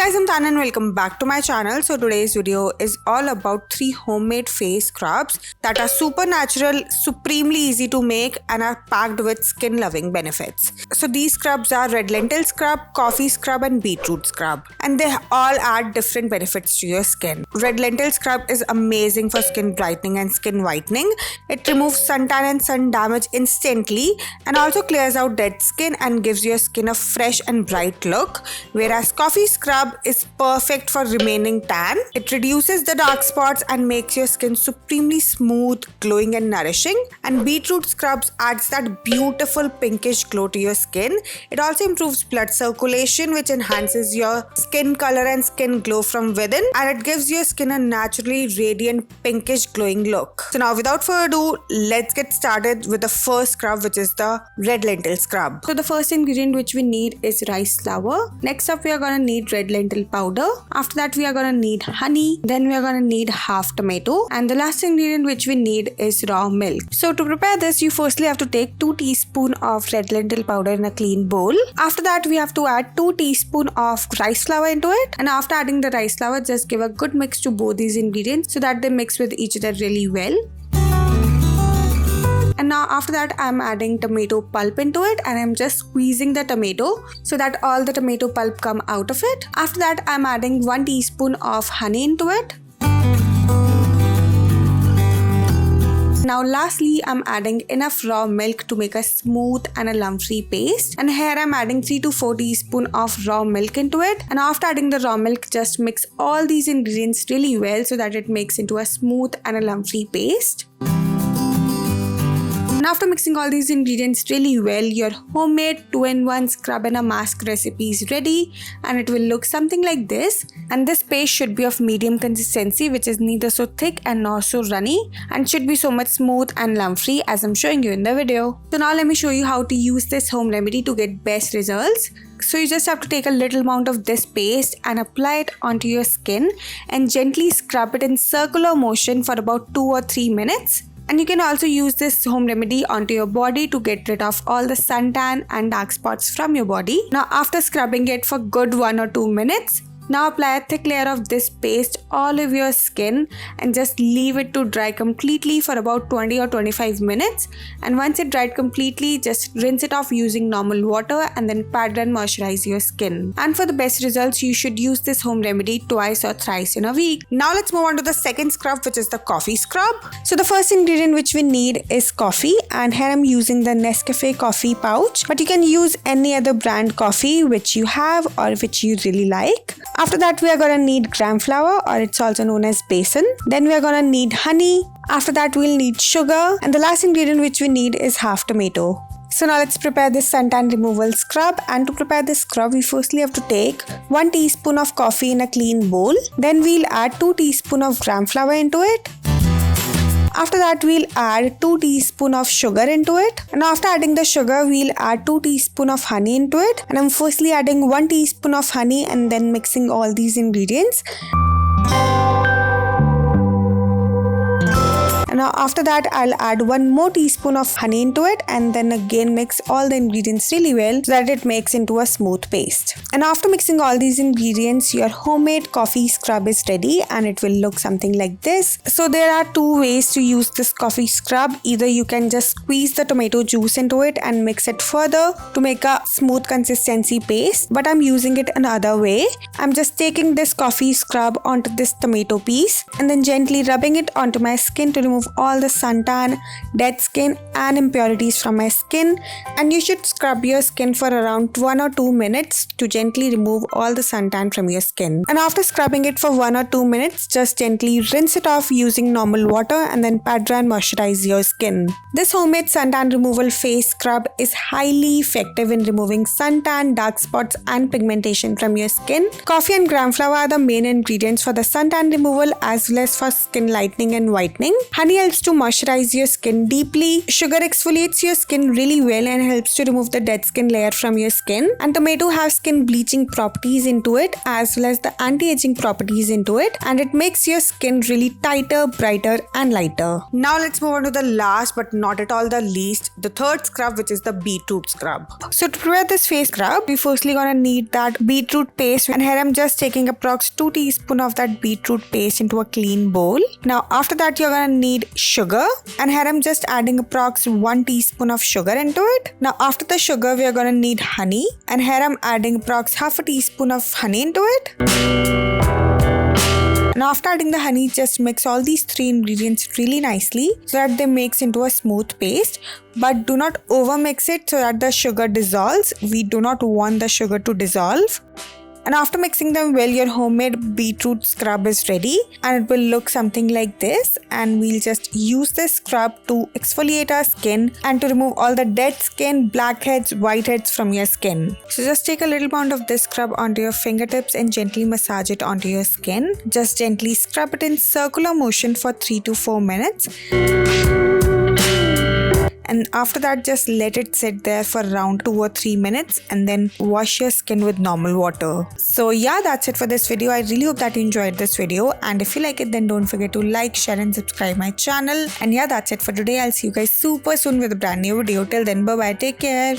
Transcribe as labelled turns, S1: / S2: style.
S1: Guys, I'm Tanya and welcome back to my channel. So today's video is all about 3 homemade face scrubs that are super natural, supremely easy to make and are packed with skin loving benefits. So these scrubs are red lentil scrub, coffee scrub and beetroot scrub, and they all add different benefits to your skin. Red lentil scrub is amazing for skin brightening and skin whitening. It removes suntan and sun damage instantly and also clears out dead skin and gives your skin a fresh and bright look. Whereas coffee scrub is perfect for remaining tan. It reduces the dark spots and makes your skin supremely smooth, glowing and nourishing. And beetroot scrubs adds that beautiful pinkish glow to your skin. It also improves blood circulation, which enhances your skin color and skin glow from within, and it gives your skin a naturally radiant pinkish glowing look. So now without further ado, let's get started with the first scrub, which is the red lentil scrub. So the first ingredient which we need is rice flour. Next up we are going to need red lentil powder. After that we are going to need honey. Then we are going to need half tomato, and the last ingredient which we need is raw milk. So to prepare this, you firstly have to take 2 teaspoons of red lentil powder in a clean bowl. After that we have to add 2 teaspoons of rice flour into it, and after adding the rice flour, just give a good mix to both these ingredients so that they mix with each other really well. And now after that I'm adding tomato pulp into it, and I'm just squeezing the tomato so that all the tomato pulp come out of it. After that I'm adding 1 teaspoon of honey into it. Now lastly I'm adding enough raw milk to make a smooth and a lump-free paste, and here I'm adding 3 to 4 teaspoons of raw milk into it. And after adding the raw milk, just mix all these ingredients really well so that it makes into a smooth and a lump-free paste. And after mixing all these ingredients really well, your homemade 2-in-1 scrub and a mask recipe is ready, and it will look something like this. And this paste should be of medium consistency, which is neither so thick and nor so runny, and should be so much smooth and lump free as I'm showing you in the video. So now let me show you how to use this home remedy to get best results. So you just have to take a little amount of this paste and apply it onto your skin and gently scrub it in circular motion for about 2 or 3 minutes. And you can also use this home remedy onto your body to get rid of all the suntan and dark spots from your body. Now after scrubbing it for good 1 or 2 minutes, now apply a thick layer of this paste all over your skin and just leave it to dry completely for about 20 or 25 minutes. And once it dried completely, just rinse it off using normal water and then pat and moisturize your skin. And for the best results, you should use this home remedy twice or thrice in a week. Now let's move on to the second scrub, which is the coffee scrub. So the first ingredient which we need is coffee, and here I'm using the Nescafe coffee pouch, but you can use any other brand coffee which you have or which you really like. After that we are going to need gram flour, or it's also known as besan. Then we are going to need honey. After that we'll need sugar, and the last ingredient which we need is half tomato. So now let's prepare this suntan removal scrub. And to prepare this scrub, we firstly have to take 1 teaspoon of coffee in a clean bowl. Then we'll add 2 teaspoons of gram flour into it. After that we'll add 2 teaspoons of sugar into it, and after adding the sugar we'll add 2 teaspoons of honey into it. And I'm firstly adding 1 teaspoon of honey and then mixing all these ingredients. And now after that I'll add 1 more teaspoon of honey into it, and then again mix all the ingredients really well so that it makes into a smooth paste. And after mixing all these ingredients, your homemade coffee scrub is ready, and it will look something like this. So there are 2 ways to use this coffee scrub. Either you can just squeeze the tomato juice into it and mix it further to make a smooth consistency paste, but I'm using it another way. I'm just taking this coffee scrub onto this tomato piece and then gently rubbing it onto my skin to remove all the suntan, dead skin and impurities from my skin. And you should scrub your skin for around 1 or 2 minutes to gently remove all the suntan from your skin. And after scrubbing it for 1 or 2 minutes, just gently rinse it off using normal water and then pat dry and moisturize your skin. This homemade suntan removal face scrub is highly effective in removing suntan, dark spots and pigmentation from your skin. Coffee and gram flour are the main ingredients for the suntan removal as well as for skin lightening and whitening. Honey honey helps to moisturize your skin deeply. Sugar exfoliates your skin really well and helps to remove the dead skin layer from your skin. And tomato has skin bleaching properties into it as well as the anti-aging properties into it, and it makes your skin really tighter, brighter and lighter. Now let's move on to the last but not at all the least, the third scrub, which is the beetroot scrub. So to prepare this face scrub, we firstly gonna need that beetroot paste, and here I'm just taking approx 2 teaspoons of that beetroot paste into a clean bowl. Now after that you're gonna need sugar, and here I'm just adding approx 1 teaspoon of sugar into it. Now after the sugar we are gonna need honey, and here I'm adding approx half a teaspoon of honey into it. Now after adding the honey, just mix all these 3 ingredients really nicely so that they mix into a smooth paste, but do not over mix it so that the sugar dissolves. We do not want the sugar to dissolve. And after mixing them well, your homemade beetroot scrub is ready, and it will look something like this. And we'll just use this scrub to exfoliate our skin and to remove all the dead skin, blackheads, whiteheads from your skin. So just take a little amount of this scrub onto your fingertips and gently massage it onto your skin. Just gently scrub it in circular motion for 3 to 4 minutes. And after that, just let it sit there for around 2 or 3 minutes and then wash your skin with normal water. So yeah, that's it for this video. I really hope that you enjoyed this video, and if you like it, then don't forget to like, share and subscribe my channel. And yeah, that's it for today. I'll see you guys super soon with a brand new video. Till then, bye bye, take care.